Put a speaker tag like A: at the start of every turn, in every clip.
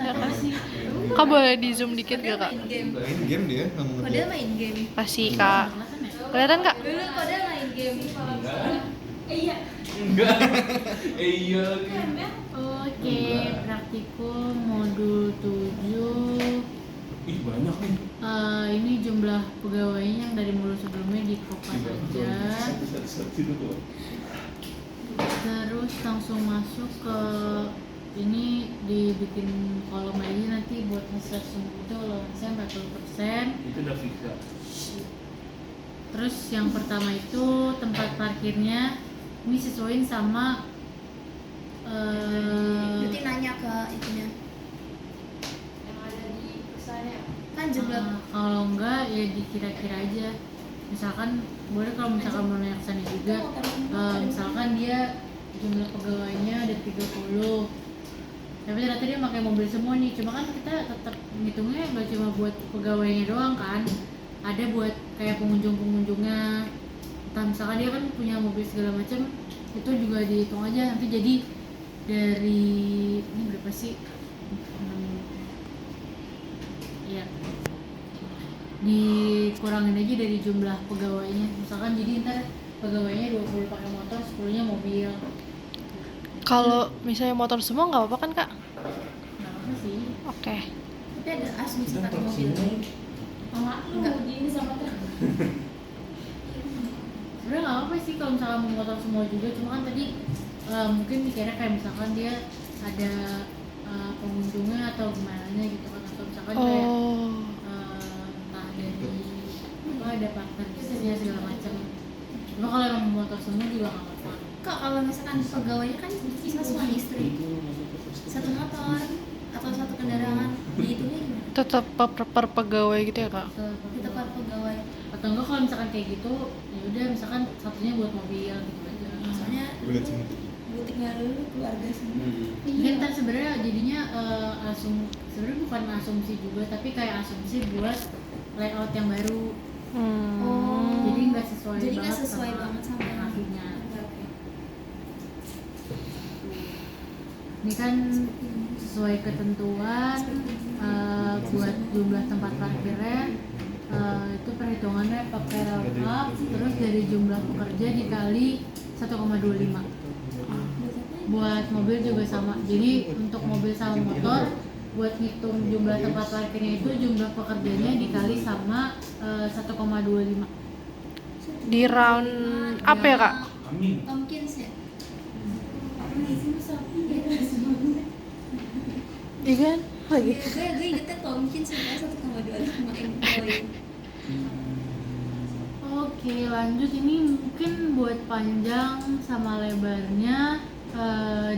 A: Ya kan? Kak boleh di zoom dikit gak kak?
B: Main game dia nggak mau
C: Kode
B: ngerjain.
C: main game.
A: Kasih kak. Kelihatan kak?
C: Dulu kode main game.
D: Iya.
E: Enggak. Iya.
D: Oke, praktikum modul 7.
E: Ih, banyak nih.
D: Ini jumlah pegawainya yang dari modul sebelumnya dikopas aja. Terus langsung masuk ke ini, dibikin kolom aja nanti buat assessment itu allowance-nya 40%.
E: Itu udah fix ya.
D: Terus yang pertama itu tempat parkirnya ini sesuaiin sama
C: Berarti nanya ke itunya.
F: Yang ada di perusahaannya.
C: Kan jumlah
D: kalau enggak ya dikira-kira aja. Misalkan boleh kalau misalkan mau naik sana juga, misalkan dia jumlah pegawainya ada 30, tapi ternyata dia pakai mobil semua nih. Cuma kan kita tetap ngitungnya nggak cuma buat pegawainya doang kan, ada buat kayak pengunjungnya. Entah misalkan dia kan punya mobil segala macam, itu juga dihitung aja nanti. Jadi dari ini berapa sih? Iya, dikurangin aja dari jumlah pegawainya. Misalkan jadi ntar pegawainya 20 pakai motor, 10-nya mobil.
A: Kalau misalnya motor semua nggak apa-apa kan kak?
D: Nggak apa sih.
A: Oke.
C: tapi ada asumsi pakai mobil.
D: Enggak.
F: Ini sama tuh.
D: Sebenarnya nggak apa sih kalau misalkan mau motor semua juga. Cuma kan tadi mungkin mikirnya kayak misalkan dia ada pengunjungnya atau gimana gitu kan, atau misalkan kayak entah dari apa ada partner bisnisnya segala macam. Cuma kalau emang motor semua juga nggak apa-apa.
C: Kak, kalau misalkan pegawainya kan bisa suami istri, satu motor atau satu kendaraan, dihitungnya gimana?
A: Tetap per pegawai gitu ya kak?
C: Kita per pegawai.
D: Atau enggak kalau misalkan kayak gitu ya udah misalkan satunya buat mobil gitu aja.
C: Soalnya
B: Lihat sini tuh.
C: butiknya dulu keluarga semua.
D: Jadi ntar sebenarnya jadinya sebenarnya bukan asumsi juga, tapi kayak asumsi buat layout yang baru. Jadi nggak sesuai
C: Jadi
D: banget
C: nggak sesuai
D: sama
C: banget sama
D: yang aslinya.
C: Oke.
D: Ini kan sesuai ketentuan buat jumlah tempat parkirnya, itu perhitungannya pakai round up, terus dari jumlah pekerja dikali 1,25. Buat mobil juga sama. Jadi untuk mobil sama motor, buat hitung jumlah tempat parkirnya itu jumlah pekerjanya dikali sama 1,25.
A: Di round apa ya kak?
E: Amin.
C: Tomkins ya.
A: Iya kan? Lagi.
C: Gue ingetnya Tomkins sebenarnya 1,25 employee.
D: Oke, lanjut. Ini mungkin buat panjang sama lebarnya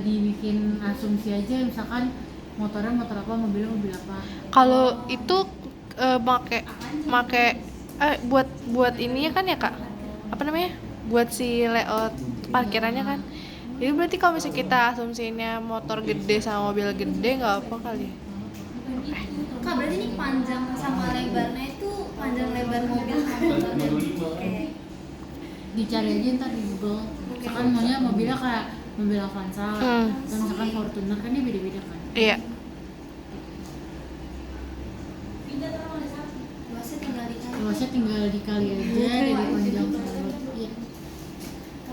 D: dibikin asumsi aja. Misalkan motornya motor apa, mobilnya mobil apa.
A: Kalau itu make buat ininya kan ya kak? Apa namanya? Buat si layout parkirannya kan? Jadi berarti kalau misalnya kita asumsinya motor gede sama mobil gede nggak apa kali?
C: Kak, berarti ini panjang sama lebarnya itu panjang lebar mobil sama motornya. Oke.
D: Dicari aja ntar di Google. Misalkan maunya mobilnya kayak mobil Avanza, atau misalkan Fortuner, kan dia beda-beda kan.
A: Iya.
C: Luasnya tinggal dikali.
D: Luasnya tinggal dikali aja dari panjang ke lebar. Iya.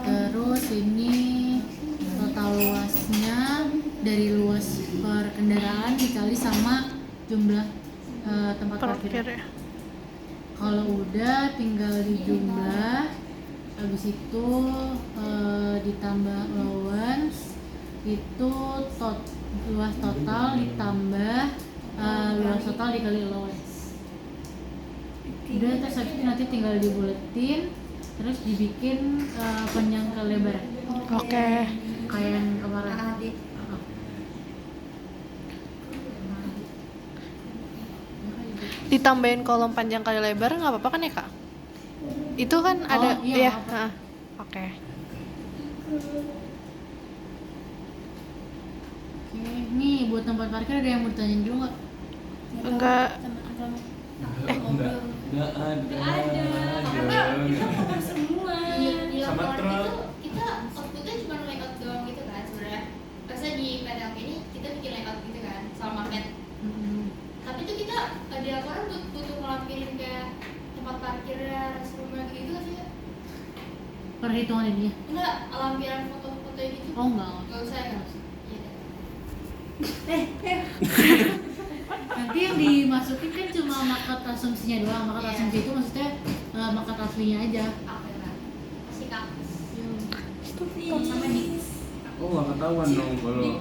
D: Terus ini total luasnya dari luas per kendaraan dikali sama jumlah tempat
A: Parkir
D: parkir.
A: ya.
D: Kalau udah tinggal dijumlah, habis itu ditambah allowance, itu luas total ditambah luas total dikali allowance. Udah, terus habis itu nanti tinggal dibuletin, terus dibikin panjang ke lebar.
A: Oke.
D: Kayak yang kemarin.
C: Adik.
A: Ditambahin kolom panjang kali lebar nggak apa-apa kan ya kak? Itu kan ada
D: iya,
A: ya.
D: nggak apa-apa.
A: Oke.
D: Oke, nih buat tempat parkir ada yang mau ditanyain dulu nggak?
A: Enggak.
E: Enggak ada.
F: Karena kita motor semua.
D: Di
E: Sama
F: laporan
E: truk.
F: itu kita outputnya cuma layout doang gitu kan sebenarnya. Biasanya di PTLK ini kita bikin layout gitu kan, soal market. di Alkoran butuh ngelampirin kayak tempat parkirnya, restrooms gitu nggak sih Kak?
D: Perhitungan ini ya?
F: Enggak, lampiran foto-foto gitu.
D: Oh enggak.
F: Nggak usah ya. Iya.
D: Nanti yang dimasukin kan cuma market asumsinya doang. Market
F: Iya.
D: asumsi itu maksudnya market aslinya aja.
F: Apa ya Kak? Masih kampus.
C: Sama Dix.
E: Oh nggak ketahuan dong kalau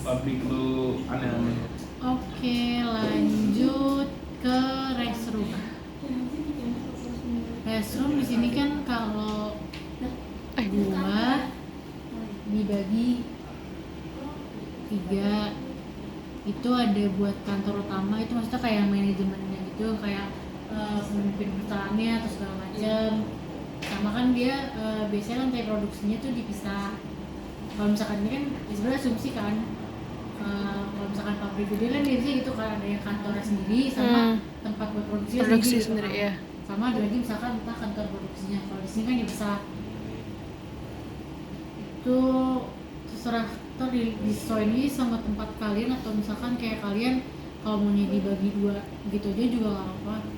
E: pabrik lu aneh-aneh.
D: Oke, lanjut ke restroom. Restroom di sini kan kalau gua dibagi 3. Itu ada buat kantor utama, itu maksudnya kayak manajemennya gitu, kayak pemimpin perusahaannya atau segala macam. Sama kan dia biasanya lantai produksinya tuh dipisah. Kalau misalkan ini kan sebenarnya asumsi kan, kalau misalkan pabrik gede kan biasanya gitu kan, ada yang kantornya sendiri sama tempat buat
A: Produksi
D: gitu
A: sendiri
D: kan.
A: ya.
D: Sama ada lagi misalkan entah kantor produksinya. Kalau di sini kan dipisah. Itu terserah ntar disesuaiin aja sama tempat kalian, atau misalkan kayak kalian kalau maunya dibagi 2 gitu aja juga nggak apa-apa.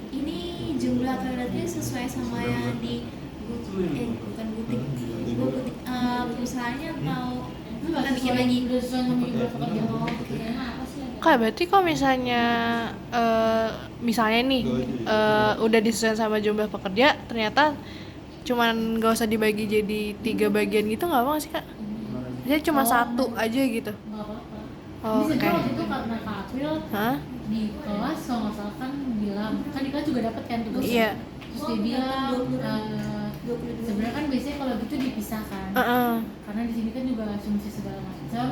C: Ini jumlah toiletnya sesuai sama yang di bukan butik, perusahaannya atau
D: Nggak
C: kita bikin
D: sesuai,
C: lagi?
D: udah sesuai sama jumlah pekerjaan.
C: Oh, oke.
F: Apa sih yang
A: Kak, berarti kalau misalnya nih udah disesuaikan sama jumlah pekerja, ternyata cuman nggak usah dibagi jadi 3 bagian gitu, nggak apa nggak sih Kak? Jadi cuma satu aja gitu.
D: Nggak apa-apa.
A: Oh,
D: Ini sebenarnya
A: oke.
D: waktu itu karena Kak April
A: Hah?
D: di kelas kalau nggak salah kan bilang, kan di kelas juga dapat kan tugas.
A: Iya.
D: Terus dia bilang sebenarnya kan biasanya kalau gitu dipisahkan. Karena di sini kan juga asumsi segala macam.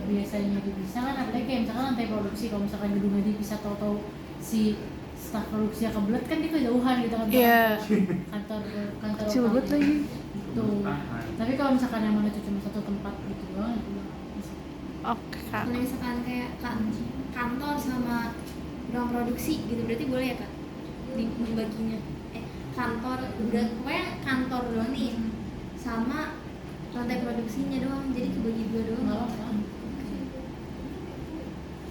D: Biasanya dipisah kan, apalagi kayak misalkan lantai produksi, kalau misalkan gedungnya dipisah tahu-tahu si staf produksinya kebelet kan dia kejauhan gitu kan.
A: Iya.
D: Kantor
A: Kecil banget
D: utama.
A: lagi.
D: Tuh. Tapi kalau misalkan emang itu cuma satu tempat gitu doang itu bisa.
A: Oke Kak.
C: Kalau misalkan kayak kantor sama ruang produksi gitu, berarti boleh ya Kak membaginya? Kantor udah pokoknya kantor doang nih sama lantai produksinya doang, jadi kebagi 2 doang.
D: Nggak apa-apa.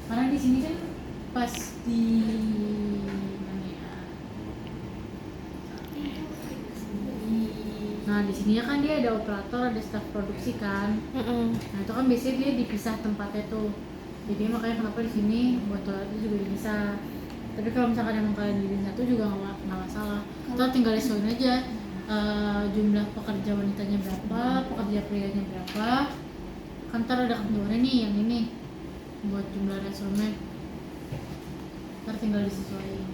D: Karena di sini kan pas di mana ya? Nah di sini kan dia ada operator, ada staf produksi kan. Nah itu kan biasanya dia dipisah tempatnya tuh. Jadi makanya kenapa di sini buat toiletnya juga dipisah. Tapi kalau misalkan emang kalian di satu juga nggak masalah. Kita tinggal sesuaiin aja jumlah pekerja wanitanya berapa, pekerja prianya berapa. Kan ntar ada ketentuannya nih yang ini buat jumlah resume. Ntar tinggal disesuaiin.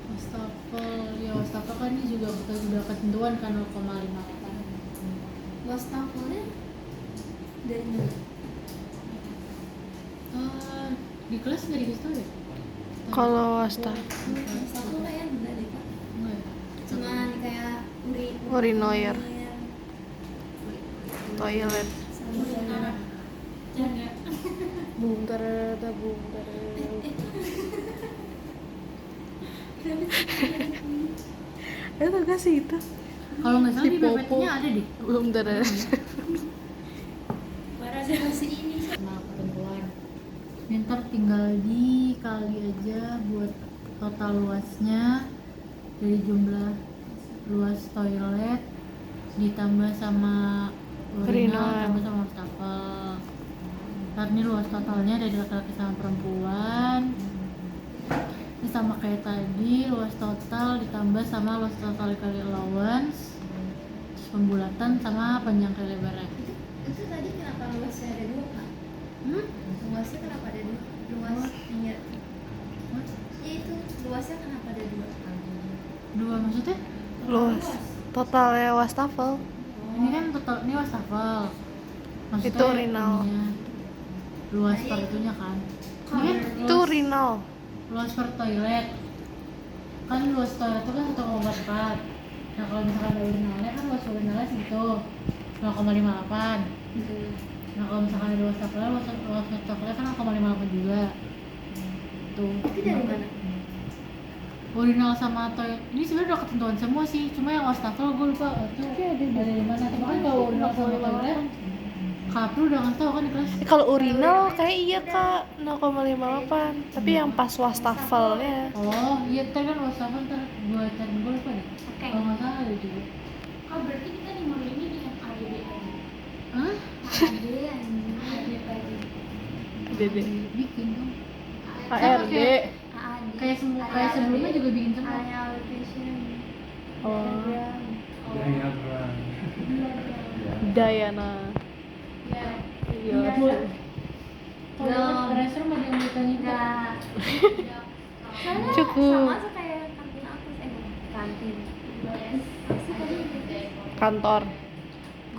D: Wastafel, ya wastafel kan ini juga udah ketentuan kan 0,58.
C: Wastafelnya dari mana?
D: Di kelas nggak dikasih tau ya?
A: Kalau wastafel
C: Wastafel lah ya, benar deh Kak.
D: Enggak ya?
C: Cuma kayak
A: Urinoir. Toilet.
C: sama
F: jaga?
A: Bungker. Tau gak sih itu?
D: Kalau nggak salah
A: Si
D: di
A: Popo.
D: PPT-nya ada deh.
A: Belum terus.
C: Bara masih ini.
D: Nah, ketentuan. Ini ntar tinggal dikali aja buat total luasnya dari jumlah luas toilet ditambah sama urinal
A: Urinal.
D: tambah sama wastafel. Ntar ini luas totalnya dari laki-laki sama perempuan. Ini sama kayak tadi, luas total ditambah sama luas total kali allowance, terus pembulatan sama panjang kali lebarnya.
C: Itu tadi kenapa luasnya ada 2 Kak? Luasnya kenapa ada 2? Luas iya. Ya itu luasnya kenapa ada 2?
D: Dua maksudnya?
A: Luas. Totalnya wastafel.
D: Ini kan total, ini wastafel. Maksudnya
A: Itu urinal.
D: ininya, luas per itunya kan. Ini kan
A: Itu urinal.
D: luas per toilet. Kan luas toilet itu kan 1,4. Nah kalau misalkan ada urinalnya kan luas urinalnya segitu 0,58. Nah kalau misalkan ada wastafelnya, luas wastafelnya kan 0,58 juga. Tuh.
C: Tapi dari mana?
D: Urinal sama toilet ini sebenarnya udah ketentuan semua sih, cuma yang wastafel gue lupa itu ada dari mana. Tapi kan kalau urinal sama toilet Kaplu udah nggak tahu kan di kelas.
A: Kalau urinal kayak iya kak 0,58, tapi yang pas wastafelnya.
D: Oh iya, ntar kan wastafel ntar gue cari gue lupa deh.
C: Oke.
D: Kalau nggak salah ada juga.
F: Oh berarti kita dimulainya dengan ADD aja.
D: Hah?
C: AD anjing.
A: Ada deh.
D: Bikin dong.
A: ARD.
C: AAD.
D: Kayak sebelumnya juga bikin semua.
C: Area allocation.
A: Oh.
C: Diagram.
E: Gaya bang.
A: Dayana.
F: Ya.
A: Iya.
D: Kalau restroom ada yang ditanya
C: Enggak. Soalnya
A: Cukup.
C: sama tuh kayak kantin aku kantin.
A: Kantor.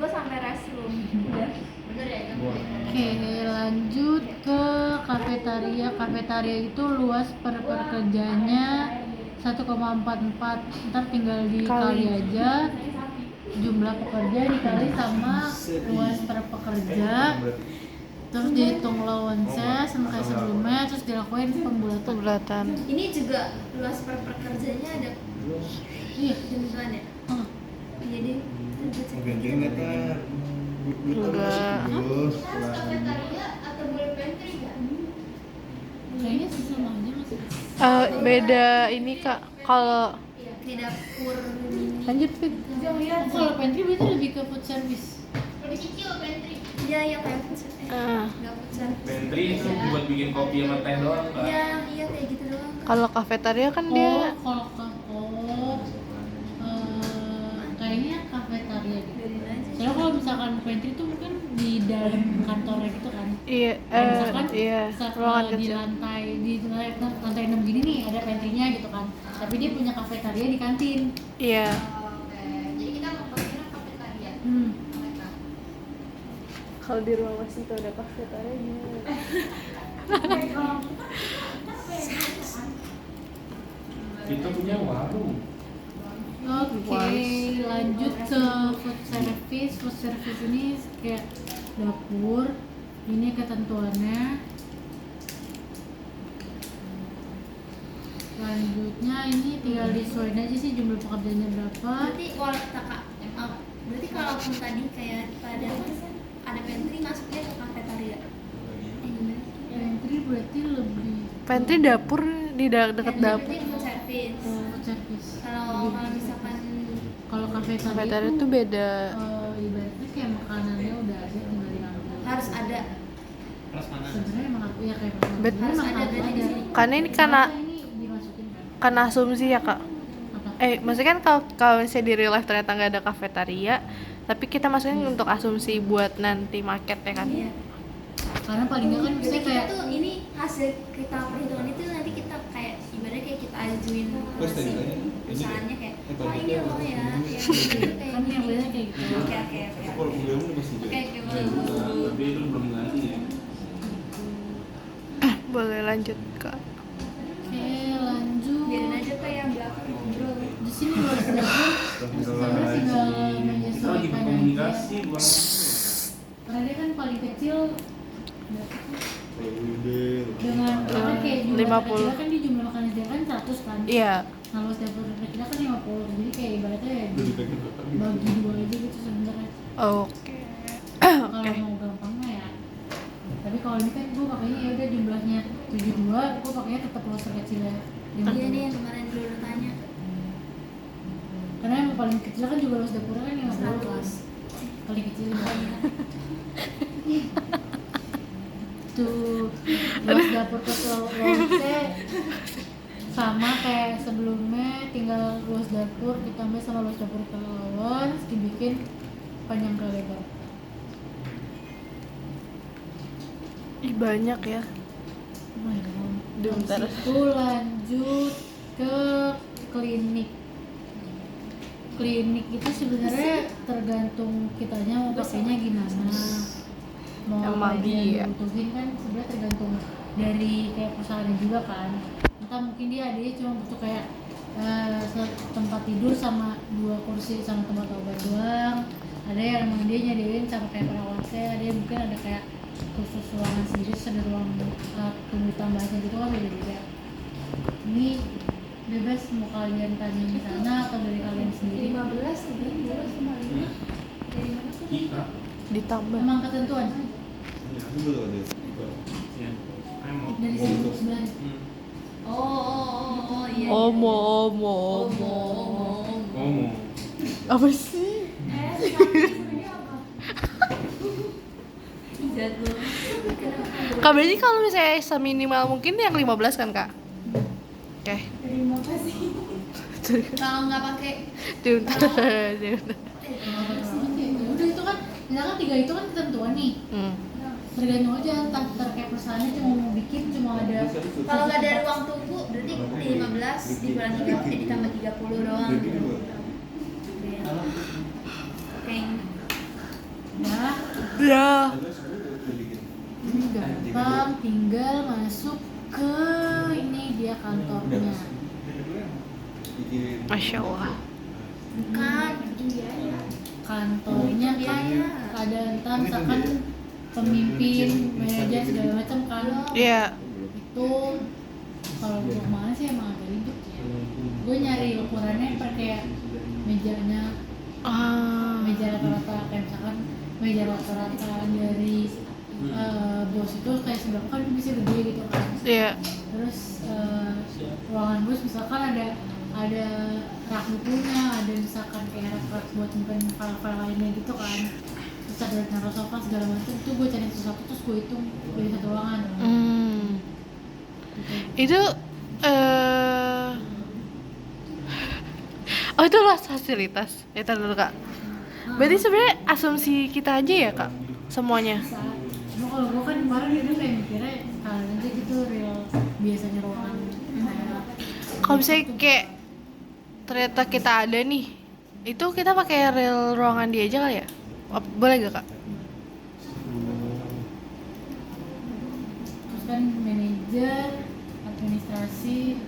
C: Gue sampai restroom. Udah.
D: Oke, lanjut ke kafetaria. Kafetaria itu luas per pekerjanya 1,44. Ntar tinggal dikali aja jumlah pekerja dikali sama luas per pekerja, terus dihitung allowance sama kayak sebelumnya, terus dilakuin pembulatan.
A: Pemberatan.
C: Ini juga luas per pekerjanya ada
D: Iya.
C: jumlahan ya?
D: Hah.
C: Iya deh.
B: Ganti nggak kan?
A: Enggak.
F: Kafetaria atau boleh pantry nggak?
D: Kayaknya sih sama aja mas.
A: Beda ini kak. Kalau
C: Kayak dapur mini.
A: lanjut Fit.
D: Kalau pantry berarti lebih ke food service.
F: Lebih kecil pantry.
C: Iya iya kayak food nggak food service.
E: Pantry itu buat bikin kopi sama teh doang kan?
C: Iya iya kayak gitu doang.
A: Kalau kafetaria kan
D: Oh,
A: dia
D: kalau kayaknya kafetaria gitu.
C: Biarin aja.
D: Soalnya kalau misalkan pantry itu mungkin di dalam kantornya gitu kan.
A: iya
D: Misalkan
A: iya ruangan
D: di
A: kecil.
D: lantai 6 gini nih ada pantry-nya gitu kan. Tapi dia punya kafetaria di kantin.
A: Iya.
F: Oke. Jadi kita mau pakai kafetaria. Mereka.
A: Kalau di ruang masih itu ada kafetaria gimana?
E: Kita punya warung.
D: Oke, lanjut ke food service. Food service ini kayak dapur. Ini ketentuannya. Selanjutnya ini tinggal disesuaiin aja sih jumlah pekerjaannya berapa.
C: Berarti berarti kalaupun tadi kayak kita ada pantry masuknya ke kafetaria. Gimana?
D: Pantry berarti lebih
A: Pantry dapur di dekat dapur.
C: Berarti food service.
D: food service.
C: Kalau misalkan
D: Kalau kafetaria
A: Kafetaria
D: itu
A: tuh beda.
D: ibaratnya kayak makanannya udah ada tinggal diambil.
C: harus ada
D: Sebenarnya emang aku ya kayak makanan.
A: Bet-
D: Sebenarnya
C: Harus
D: emang
C: ada berarti di sini.
A: Karena ini karena
D: Masa ini dimasukin
A: kan asumsi ya kak.
D: apa?
A: Maksudnya kan kalau misalnya di real life ternyata nggak ada kafetaria, tapi kita masukin untuk asumsi buat nanti market ya kan.
C: iya.
D: Karena paling nggak kan
C: Jadi
D: bisa
C: kita
D: kayak
C: tuh ini hasil kita perhitungan itu nanti kita kayak ibaratnya kayak kita ajuin ke
B: Terus tadi
C: si
B: tanya,
C: perusahaannya kayak
B: ini
C: oh ini loh ya yang gitu kayak
D: kan yang
C: gini.
D: biasanya kayak gitu.
C: Oke oke oke.
B: Kalau kuliahmu udah pasti
C: Oke oke boleh.
E: Tapi itu belum ngasih ya.
A: Boleh lanjut kak.
D: Oke, lanjut.
C: Biarin aja tuh yang belakang ngobrol.
D: Di sini luas dapur sebenarnya tinggal
E: Kita lagi
D: menyesuaikan aja.
E: berkomunikasi bukan?
D: Karena dia kan paling kecil
B: Udah.
D: dengan karena kayak jumlah
A: 50.
D: kecil kan di jumlah makanan dia kan 100 kan.
A: Iya.
D: Nah, luas dapur kita kan 50. Jadi kayak ibaratnya ya
B: Udah dipegang kok.
D: bagi dua aja gitu sebenarnya.
A: Oke.
D: Kalau
A: Oke.
D: mau gampang mah ya. Tapi kalau ini kan gue pakainya ya udah jumlahnya 72, gue pakainya tetap luas terkecilnya.
C: Iya nih yang kemarin dulu lu tanya.
D: Karena yang paling kecil kan juga luas dapurnya kan yang
C: 100.
D: paling kecil. Tuh luas dapur ke lowongan sama kayak sebelumnya, tinggal luas dapur ditambah sama luas dapur ke lawan dibikin panjang ke lebar.
A: Ih banyak ya.
D: Oh my God.
A: Bentar.
D: Habis itu lanjut ke klinik. Klinik itu sebenarnya tergantung kitanya mau pakainya gimana. Mau
A: Yang
D: apa
A: magi
D: aja yang
A: ya.
D: dibutuhin kan sebenarnya tergantung dari kayak perusahaannya juga kan. Entah mungkin dia cuma butuh kayak tempat tidur sama 2 kursi sama tempat obat doang. Ada yang emang dia nyediain sama kayak perawatnya, ada yang mungkin ada kayak khusus ruangan sendiri, ada ruang tunggu tambahannya gitu kan beda-beda. Ini bebas mau kalian tanya di sana atau dari kalian sendiri.
C: 15 nih, 15 sama 5. Dari mana sih?
E: Kita
A: ditambah.
D: Emang ketentuan
B: Ya, aku belum ada.
E: Ya. Emo.
D: dari sebelah.
C: Iya.
A: Omo.
E: Omo.
A: Apa sih?
C: Jatuh.
A: Kak berarti kalau misalnya seminimal mungkin yang 15 kan kak? Oke.
F: Terima kasih.
C: Kalau nggak pakai
A: Diuntar.
D: Udah itu kan, misalkan 3 itu kan ketentuan nih. Tergantung aja entah kayak perusahaannya cuma mau bikin cuma ada.
C: kalau nggak ada ruang tunggu berarti di 15 dikurangi 3 ditambah 30 doang.
B: Jadi dua.
C: Oke.
D: Nah,
A: Ya.
B: Ada sepuluh udah bikin.
D: ini gampang, tinggal masuk ke ini dia kantornya.
B: Bikin.
A: Masya Allah.
C: Bukan. Iya ya.
D: Kantornya kan ada entah misalkan pemimpin, manajer segala macam kan.
A: Iya.
D: Itu kalau gue kemana sih emang agak ribet ya. Gue nyari ukurannya pakai mejanya, meja rata-rata kayak misalkan meja rata-rata dari bos itu kayak seberapa kan bisa gede gitu kan.
A: Iya.
D: Terus ruangan bos misalkan ada rak bukunya, ada misalkan kayak rak buat nyimpen file-file lainnya gitu kan. Terus ada naruh sofa segala macam, itu gue cari satu-satu terus gue hitung dari satu ruangan.
A: Itu oh itu luas fasilitas. Ya tar dulu kak. Berarti sebenarnya asumsi kita aja ya kak semuanya.
D: Bisa. Cuma kalau gue kan kemarin itu kayak mikirnya kalian aja gitu real biasanya ruangan kayak
A: Kalau misalnya kayak ternyata kita ada nih, itu kita pakai real ruangan dia aja kali ya? Boleh gak kak?
D: terus kan manajer, administrasi,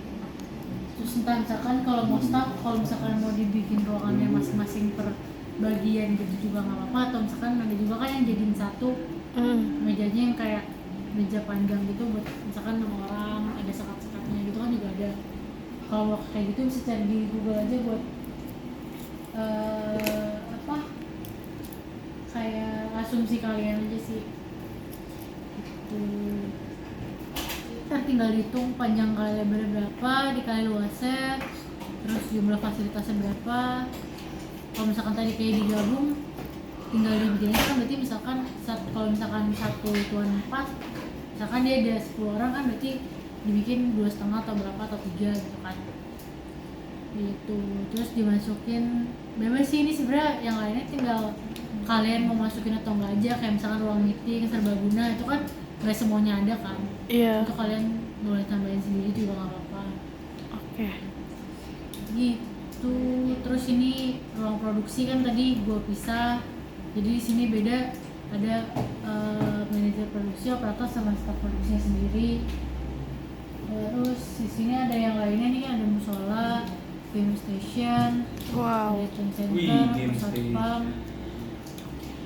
D: terus entah misalkan kalau mau staff, kalau misalkan mau dibikin ruangannya masing-masing per bagian gitu juga nggak apa-apa, atau misalkan ada juga kan yang jadiin satu mejanya yang kayak meja panjang gitu buat misalkan 6 orang, ada sekat-sekatnya gitu kan juga ada. Kalau mau kayak gitu bisa cari di Google aja buat apa kayak asumsi kalian aja sih gitu. Ntar tinggal hitung panjang kali lebarnya berapa dikali luasnya, terus jumlah fasilitasnya berapa. Kalau misalkan tadi kayak digabung tinggal dibikin aja kan, berarti misalkan kalau misalkan satu tuan 4, misalkan dia ada 10 orang kan berarti dibikin 2,5 atau berapa atau 3 gitu kan gitu. Terus dimasukin memang sih ini sebenarnya yang lainnya tinggal kalian mau masukin atau enggak aja, kayak misalkan ruang meeting, serbaguna itu kan nggak semuanya ada kan.
A: Iya.
D: Itu kalian boleh tambahin sendiri juga nggak apa-apa
A: Oke.
D: gitu. Terus ini ruang produksi kan tadi gue pisah, jadi di sini beda, ada manajer produksi, operator sama staf produksinya sendiri. Terus di sini ada yang lainnya nih, ada musola, game station,
A: Wow.
D: ada training
E: Wih,
D: center,
E: game
D: pusat
E: station.
D: pam.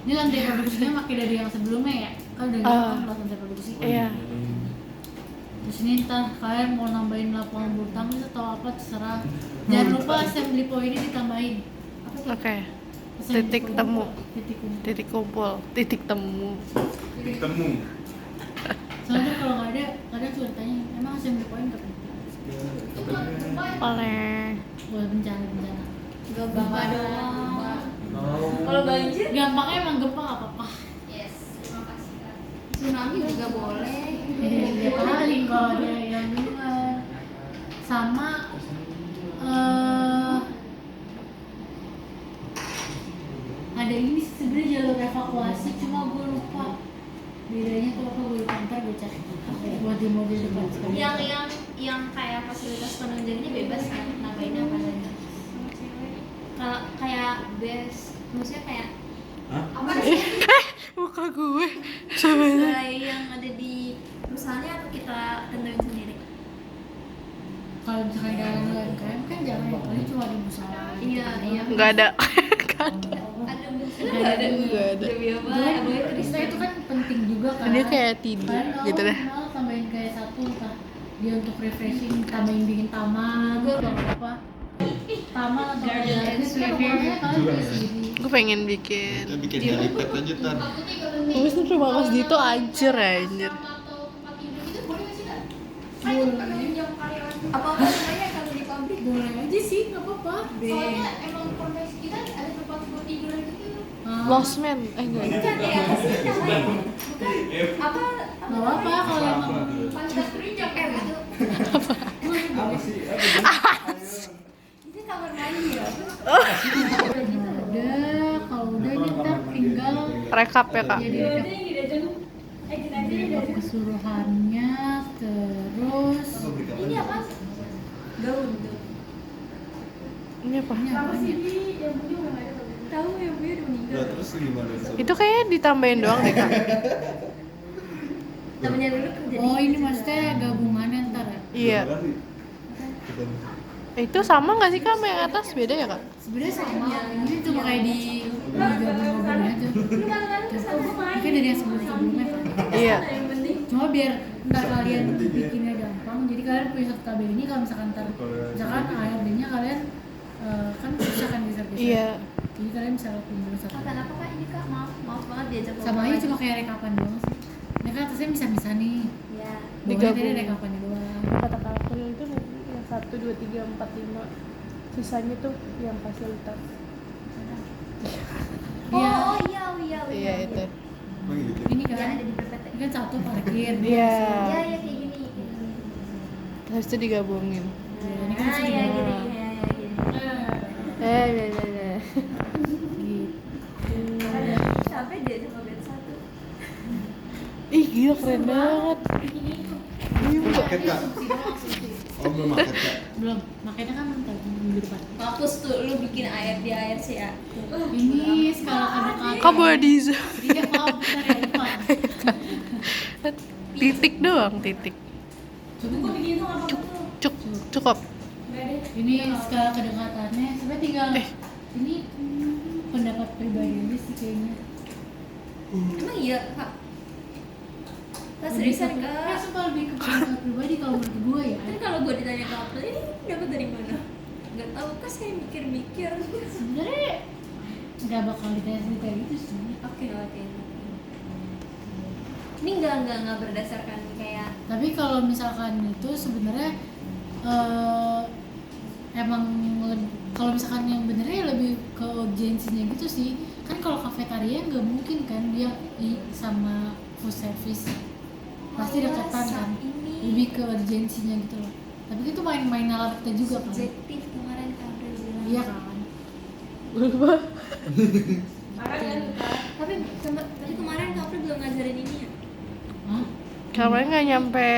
D: Ini lantai produksinya pakai dari yang sebelumnya ya, kan udah kan lantai produksi.
A: Iya.
D: Terus ini ntar kalian mau nambahin lapangan bulu tangkis atau apa terserah. Jangan lupa assembly point ini ditambahin.
A: Oke.
D: Assembly
A: Titik
D: point.
A: temu.
D: Titik kumpul.
A: Titik temu.
E: Titik temu.
D: Soalnya kalau nggak ada, kadang suka tanya, emang assembly point kapan?
A: Oleh.
D: Buat bencana.
C: Gak gempa doang. Kalau banjir
D: Gampangnya emang gempa nggak apa-apa.
F: Yes, terima kasih kak.
C: tsunami juga boleh.
D: Ya paling kalau ada yang luar. Sama ada ini sih sebenarnya jalur evakuasi, cuma gue lupa bedanya tuh apa, gue lupa, ntar gue cari buat di mobil depan sekali.
C: Yang kayak fasilitas penunjangnya bebas kan, nambahin apa aja. Kalau kayak best, maksudnya kayak
F: Apa sih?
A: Muka gue.
C: sesuai yang ada di perusahaannya atau kita tentuin sendiri?
D: Kalau misalkan jalan UMKM kan jalan kali cuma di musola.
C: Iya, iya.
A: Nggak ada. Nggak ada.
C: Ada
D: Nggak ada.
A: Nggak ada.
C: Demi apa?
D: Itu
C: Abang
D: Krista itu kan penting juga kan.
A: Dia kayak tidur
D: Kan,
A: gitu deh.
D: Tambahin kayak satu entah dia untuk refreshing, tambahin bikin taman, gue apa. Taman atau garden sebenarnya kalian beli sendiri.
A: Gue pengen bikin.
B: Kita bikin helipad aja ntar.
A: Terus tuh rumah Mas Dito anjir anjir.
C: Apa namanya kalau di pabrik?
D: Boleh aja sih, nggak apa-apa.
F: Soalnya emang profesi kita ada tempat buat tiduran gitu.
A: Lost Man. Enggak.
C: Bukan ya, apa sih namanya? Bukan. Apa?
D: Nggak apa-apa kalau emang
F: Pantas berinjak
C: Itu
B: Apa sih?
C: itu kamar mandi ya?
D: udah, kalau udah kita tinggal
A: Rekap ya kak.
D: jadi keseluruhannya terus
C: Ini apa? Gaun tuh.
A: Ini apa?
D: ini apanya?
C: Tahu ya, gue udah meninggal.
B: Nah, terus gimana?
A: Itu kayaknya ditambahin doang deh kak.
C: Temennya dulu kerja
D: Oh ini maksudnya gabungannya ntar ya?
A: Iya. Itu sama nggak sih kak sama yang atas? Beda ya kak?
D: Sebenarnya sama, ini cuma kayak di gabung-gabung aja. Mungkin dari yang sebelum-sebelumnya kan.
A: Iya.
D: Cuma biar ntar kalian bikinnya gampang, jadi kalian punya satu tabel ini kalau misalkan ntar misalkan ARD-nya kalian kan susah kan geser-geser.
A: Iya.
D: Jadi kalian bisa lakuin dulu satu.
C: Kapan apa kak ini kak? Maaf banget diajak
D: Sama aja cuma kayak rekapan doang sih. Ini kan atasnya bisa-bisa nih.
C: Ya.
D: Bawahnya
A: Digabung.
D: tadi rekapannya doang.
A: Kata kak April itu yang 1, 2, 3, 4, 5. Sisanya tuh yang fasilitas.
D: Iya.
C: Oh iya.
A: Iya itu.
B: Emang gitu?
D: Ini
C: Ya
D: kan,
C: ada di PPT.
D: ini kan satu parkir.
A: Iya.
C: Ya kayak gini.
A: Terus itu digabungin.
D: Ini kan
C: Ah
D: sini
C: ya gini.
D: doang.
C: Ya gini.
A: Gitu.
C: Sampai dia sama bed satu.
A: Ih gila keren banget.
B: Market kak? Oh belum market kak?
D: Belum, makanya kan ntar minggu depan.
C: Fokus tuh lu bikin ARD ARC ya.
D: Ini skala kedekatan.
A: Kak boleh di
D: Iya maaf, bentar ya lupa.
A: titik doang titik. Cukup.
D: Ini skala kedekatannya sebenarnya tinggal ini pendapat pribadi aja sih kayaknya.
C: Emang iya kak? Kak seriusan
D: Ya
C: kak?
D: sumpah lebih ke pendapat pribadi kalau menurut gue ya.
C: Kan kalau gue ditanya ke April ini dapat dari mana? Gak tahu kak, saya mikir-mikir.
D: Sebenarnya nggak bakal ditanya kayak gitu sih.
C: Oke. Ini nggak berdasarkan kayak
D: Tapi kalau misalkan itu sebenarnya emang kalau misalkan yang benernya lebih ke urgensinya gitu sih. Kan kalau kafetaria nggak mungkin kan dia sama food service pasti dekatan kan. Lebih ke urgensinya gitu loh. Tapi itu main-main nalar kita juga kan.
C: subjektif kemarin Kak April bilang.
D: Iya kan.
C: Tapi kemarin Kak April belum ngajarin ini ya.
D: Hah?
A: Kemarin nggak nyampe.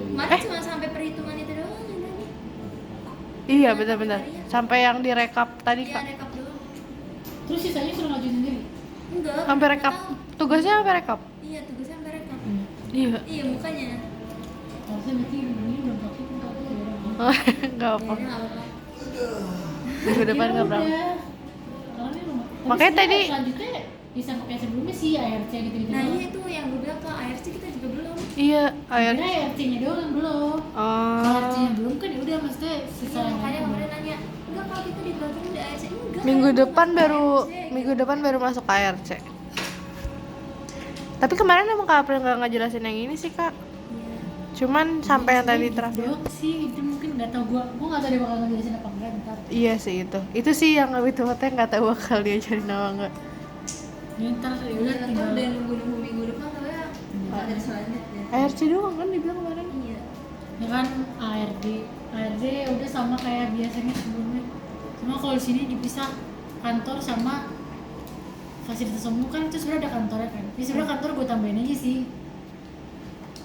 C: Kemarin cuma sampai perhitungan itu doang yang tadi.
A: Iya benar-benar. Sampai yang direkap tadi
C: Iya
A: kak.
C: rekap doang.
D: Terus sisanya suruh ngajuin sendiri.
C: Enggak.
A: Sampai
C: nggak
A: rekap.
C: tahu.
A: Tugasnya sampai rekap.
C: Iya tugasnya sampai rekap.
A: Iya.
C: Iya mukanya.
D: Harusnya berarti ini belum praktik kan kalau
A: Nggak apa.
C: Kayaknya nggak apa-apa.
A: Minggu depan nggak berangkat. Makanya tadi-
D: selanjutnya bisa kayak sebelumnya sih ARC gitu-gitu.
C: Nah iya itu yang gue bilang ke ARC kita juga belum.
A: Iya. Ayo.
D: Akhirnya ARC-nya doang yang belum. Kalau
A: Oh.
D: ARC-nya belum kan ya udah maksudnya sisa
C: Iya,
D: yang
C: makanya
D: lain.
C: kemarin nanya, enggak kalau kita di belakang udah ARC enggak.
A: Minggu
C: kita
A: depan
C: masuk
A: baru
C: ARC.
A: minggu depan baru masuk ARC. Tapi kemarin emang Kak April nggak ngejelasin yang ini sih kak.
C: Iya.
A: Cuman sampai yang tadi
D: Gitu
A: terakhir.
D: doang sih itu mungkin nggak tahu gua nggak tahu dia bakal ngejelasin apa enggak ntar.
A: Iya sih itu. Itu sih yang lebih tepatnya nggak tahu bakal diajarin apa enggak.
D: Ya, ntar ya
C: Udah
D: udah
C: ntar
D: tinggal
C: udah nunggu minggu depan tuh ya. Ada selanjutnya.
A: ARC doang kan dibilang kemarin.
C: Iya.
D: ya kan ARD udah sama kayak biasanya sebelumnya. Cuma kalau di sini dipisah kantor sama fasilitas umum kan itu sebenarnya ada kantornya kan. Ini sebenarnya kantor gue tambahin aja sih.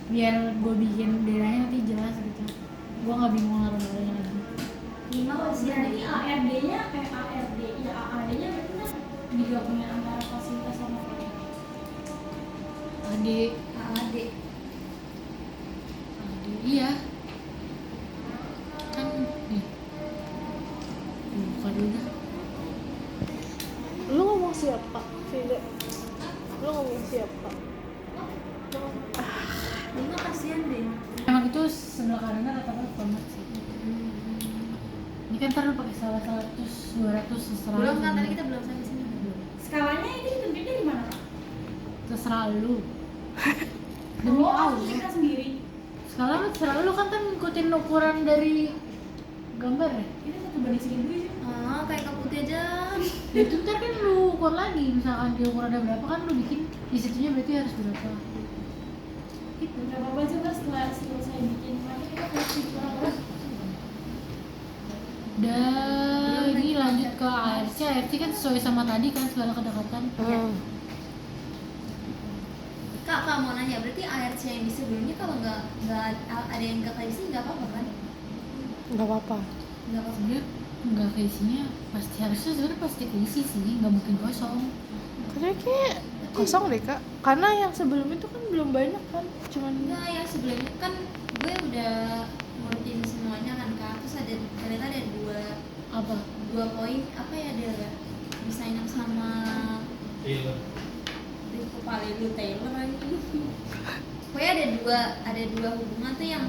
D: Biar gue bikin daerahnya nanti jelas gitu. Gue nggak bingung naruh-naruhnya lagi.
C: 5 masih ada.
F: Berarti ARD-nya ARD-nya berarti kan digabungin antara fasilitas sama
D: Adik,
C: AAD.
D: iya. Kan nih. Buka dulu dah.
A: Lu ngomong siapa? Tidak. Lu ngomong siapa?
C: 5 kasihan deh.
D: Emang itu sebelah kanannya rata-rata format sih. kan ntar lu pakai salah 100 200 terserah
C: Belum
D: lu.
C: kan, tadi kita belum sampai sini.
F: Skalanya ini ditentuinnya di mana, Kak?
D: Terserah lu. Demi
F: Oh,
D: Allah.
F: kita sendiri.
D: Sekarang terserah lu kan ngikutin ukuran dari gambar ya.
F: Kita 1:1000 sih.
C: Oh, kayak kaputnya aja.
D: Ya itu ntar kan lu ukur lagi, misalkan dia ukurannya berapa kan lu bikin di situnya berarti harus berapa.
F: Gitu. Gak apa-apa juga setelah saya bikin. Nanti kita kasih kurang-kurang.
D: Dan ini lanjut ke ARC. ARC kan sesuai sama tadi kan segala kedekatan.
C: Kak mau nanya, berarti ARC yang di sebelumnya kalau nggak ada yang nggak keisi nggak apa-apa kan?
A: Nggak apa-apa.
C: Nggak apa-apa.
D: Sebenarnya nggak keisinya pasti harusnya sebenarnya pasti keisi sih, nggak mungkin kosong.
A: Kayaknya kayak kosong deh kak, karena yang sebelum itu kan belum banyak kan, cuman
C: Enggak, yang sebelumnya kan gue udah ngurutin semuanya kan kak. Terus ada ternyata ada
D: Apa?
C: dua poin apa ya, ada desainer sama
E: Iya.
C: kepala lu Taylor lagi. Pokoknya ada dua hubungan tuh yang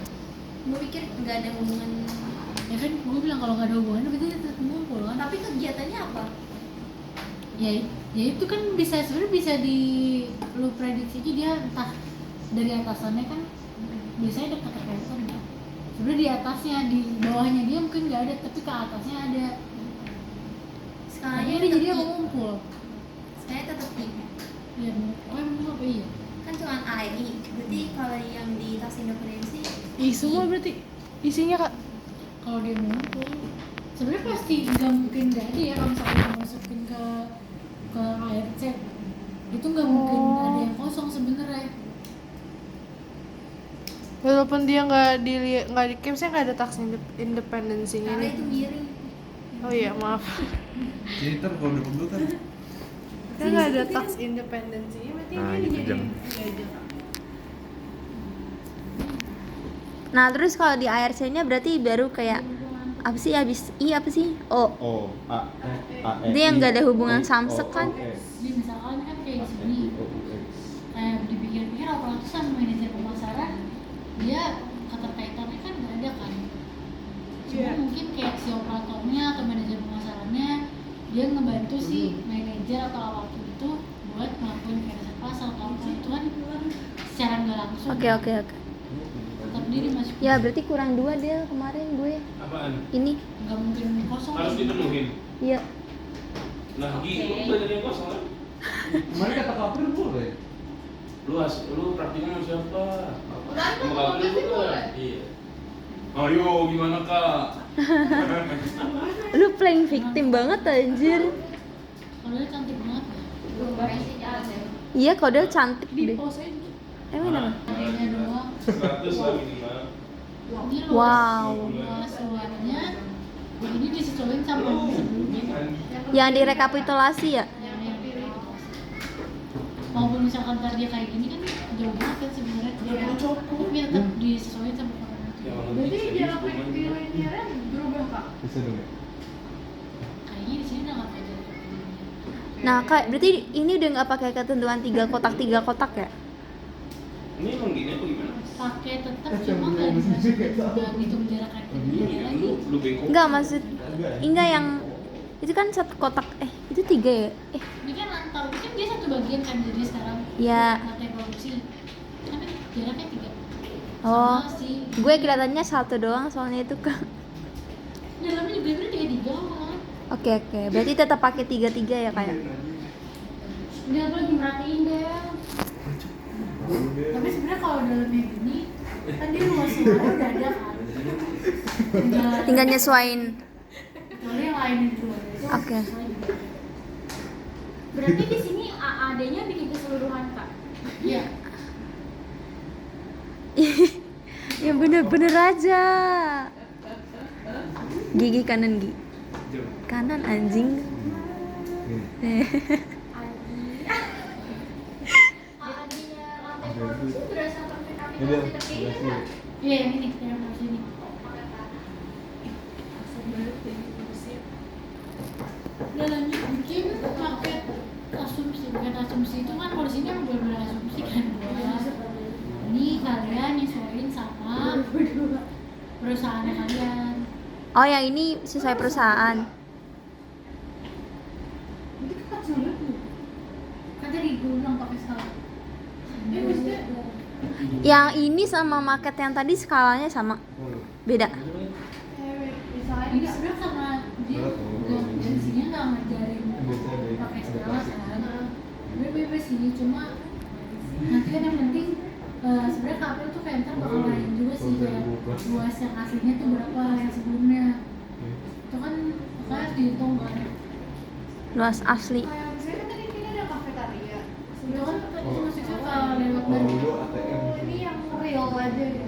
C: gue pikir nggak ada hubungan,
D: Ya kan gue bilang kalau nggak ada hubungan berarti dia tetap ngumpul kan.
C: tapi kegiatannya apa?
D: Ya itu kan bisa sebenarnya bisa di lu prediksi aja dia entah dari atasannya kan biasanya ada keterkaitan ya. Sebenarnya di atasnya, di bawahnya dia mungkin nggak ada tapi ke atasnya ada.
C: Skalanya
D: Akhirnya dia
C: tetap I.
D: mengumpul.
C: Skalanya tetap I.
D: Ya emang apa iya?
C: Kan cuma AI. Berarti kalau yang di tas independensi
A: semua berarti isinya kak.
D: Kalau dia ngumpul sebenarnya pasti nggak mungkin nggak ada ya kalau misalnya dia masukin ke ARC itu nggak mungkin ada yang kosong sebenarnya.
A: Walaupun dia nggak di capsnya nggak ada tax independensinya
C: karena
A: nih.
C: itu miring.
A: Oh iya maaf.
B: Jadi ntar kalau udah pegel kan
A: Kan nggak ada tax independensinya berarti
B: Nah,
A: ini
B: gitu,
A: jadi
B: jangan.
A: aja kak.
C: Nah, terus kalau di ARC-nya berarti baru kayak apa sih habis I apa sih? O.
B: O A E.
C: Dia yang nggak ada hubungan samsek kan?
D: Jadi misalkan kan kayak di sini kayak dipikir-pikir apalagi sama manajer pemasaran dia keterkaitannya kan nggak ada kan. Cuma mungkin kayak si operatornya atau manajer pemasarannya dia ngebantu si manajer atau apapun itu buat ngelakuin kayak riset pasar atau apa itu kan secara nggak langsung.
C: Oke.
D: Tetap dia dimasukin.
C: Ya, berarti kurang 2 dia kemarin gue.
E: Apaan?
C: Ini.
D: Nggak mungkin kosong.
E: Harus dipenuhin.
C: Iya.
E: Nah, gitu udah jadi yang kosong kan?
B: Kemarin kata Kapri boleh.
E: Lu praktiknya sama siapa?
F: Kan
E: Sama Kapri juga. Iya. Ayo, gimana kak?
C: Lu playing victim banget anjir.
D: Kalau dia cantik banget ya.
C: Iya, Kodel cantik
A: Di
C: deh.
A: pose aja.
C: Emang apa?
D: Adanya doang.
E: 100 lah minimal.
D: Ini
C: Wow.
D: luas luarnya ini disesuaikan sama yang sebelumnya.
C: Yang direkapitulasi ya?
D: Yang walaupun misalkan ntar dia kayak gini kan jauh banget kan sebenarnya tapi tetap disesuaikan sama orang itu.
E: Yang mana
A: Berarti
E: bisa
A: jarak
E: dihukuman.
A: linearnya berubah kak.
B: Bisa dong ya.
D: Kayaknya di sini udah nggak kayak gitu.
C: Nah, Kak, berarti ini udah nggak pakai ketentuan 3 kotak ya?
E: Ini emang gini apa gimana?
D: Pakai tetap cuma nggak dimasukin nggak ngitung jarak rektangular
E: Iya,
D: lagi.
E: lu bengkok.
C: Enggak, enggak yang itu kan satu kotak, itu 3 ya?
D: Ini kan antar kan dia satu bagian kan jadi sekarang.
C: Iya.
D: Lantai produksi kan jaraknya 3.
C: Oh,
D: Sama si
C: gue kelihatannya 1 doang soalnya itu kan.
D: dalamnya juga sebenarnya 3 malah.
C: Oke, berarti tetap pakai 3 ya kayak.
D: Dia aku lagi merhatiin deh. Tapi sebenarnya kalau dalamnya gini kan dia luas suara udah ada kan.
C: Tinggal nyesuain.
D: Kecuali yang lain di luar itu.
C: Oke.
F: Berarti di sini AAD-nya bikin keseluruhan, Kak.
D: Iya.
C: Yang bener-bener aja. Gigi kanan gigi. Kanan anjing.
F: AAD-nya lantai produksi berdasarkan
B: Ini
F: rekapitulasi terkini kan?
D: Iya yang ini yang harus ini. Udah lanjut bikin pakai asumsi, bukan asumsi itu kan kalau di sini emang benar-benar asumsi kan bahwa ini kalian nyesuaiin sama perusahaannya kalian.
C: Oh, yang ini sesuai perusahaan.
D: Itu kan sama tuh. Kan tadi gue bilang pakai skala. Maksudnya
C: Yang ini sama market yang tadi skalanya sama. Beda.
D: ini sebenarnya karena dia nggak bensinnya nggak ngajarin pakai skala kan. Gue bebas sini cuma nanti kan yang penting sebenarnya KPL tuh kayak ntar bakal lain juga sih kayak luas yang aslinya tuh berapa yang sebelumnya. Itu kan harus dihitung kan.
C: Luas asli.
A: Kayak misalnya kan tadi ini ada kafetaria.
D: Itu kan itu maksudnya kalau lewat dari
A: Ini yang real aja ya.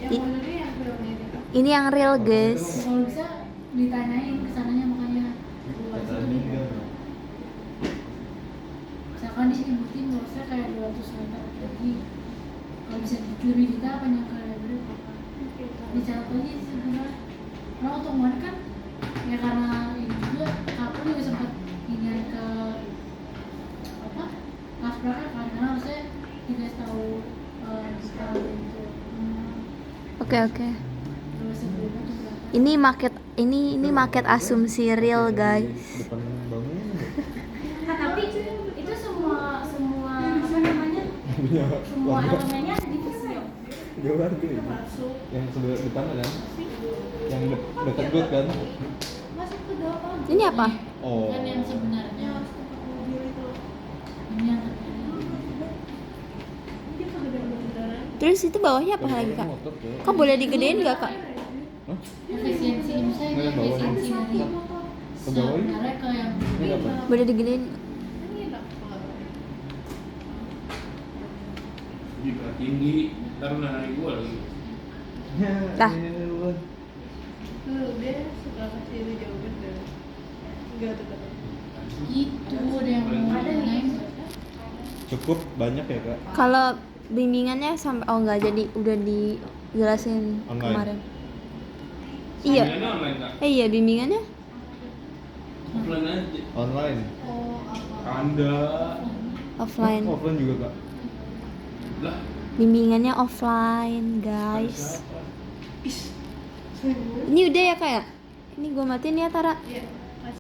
A: Yang
C: I-
A: benernya yang filmnya ini Kak.
C: Ini yang real, guys.
D: kalau bisa ditanyain kesananya makanya luas itu. Misalkan di sini bukti luasnya kayak 200 meter lagi. Kalau bisa lebih detail apa yang kayak berapa? Dicatat aja sih sebenarnya. Karena otomatis kan ya karena ini juga aku juga sempat ingin ke apa? Kaspraka kan karena harusnya dikasih tahu detail gitu.
C: Oke.
D: Terus sebelumnya tuh berapa?
C: Ini market asumsi real, guys.
B: Depan bangun.
F: Nah, tapi itu semua apa namanya? Semua elemennya ada di Visio.
B: Jauhan gini. Yang sebelah depan kan? Yang dekat got kan?
A: Masuk ke dalam.
C: Ini apa?
B: Oh.
D: Kan yang sebenarnya
A: Mobil itu.
D: ini yang terjadi.
A: Ini kan beneran.
C: Terus itu bawahnya apa lagi, Kak?
B: Motor tuh.
C: Kok boleh digedein nggak, Kak?
B: Hah?
D: Efisiensi misalnya
B: Nggak ada bawahnya.
D: efisiensi dari
B: Ke bawah ini?
D: sebenarnya ke yang
B: Ini apa?
C: Boleh digedein.
A: Ini enak banget.
E: Juga tinggi, ntar narik gua lagi.
C: Dah.
A: Tuh, dia suka kasih itu jawaban deh. Enggak tetap.
D: itu ada yang mau naik
B: Cukup banyak ya, Kak?
C: Kalau bimbingannya sampai nggak jadi udah dijelasin
B: Online.
C: kemarin. Iya.
E: Bimbingannya online Kak?
C: Iya, bimbingannya
E: Offline aja.
B: Online.
A: Oh, apa?
E: Anda
C: offline.
B: Offline juga, Kak.
E: lah.
C: Bimbingannya offline, guys.
E: Siapa?
C: Ini udah ya, Kak ya? Ini gue matiin ya, Tara.
A: Iya.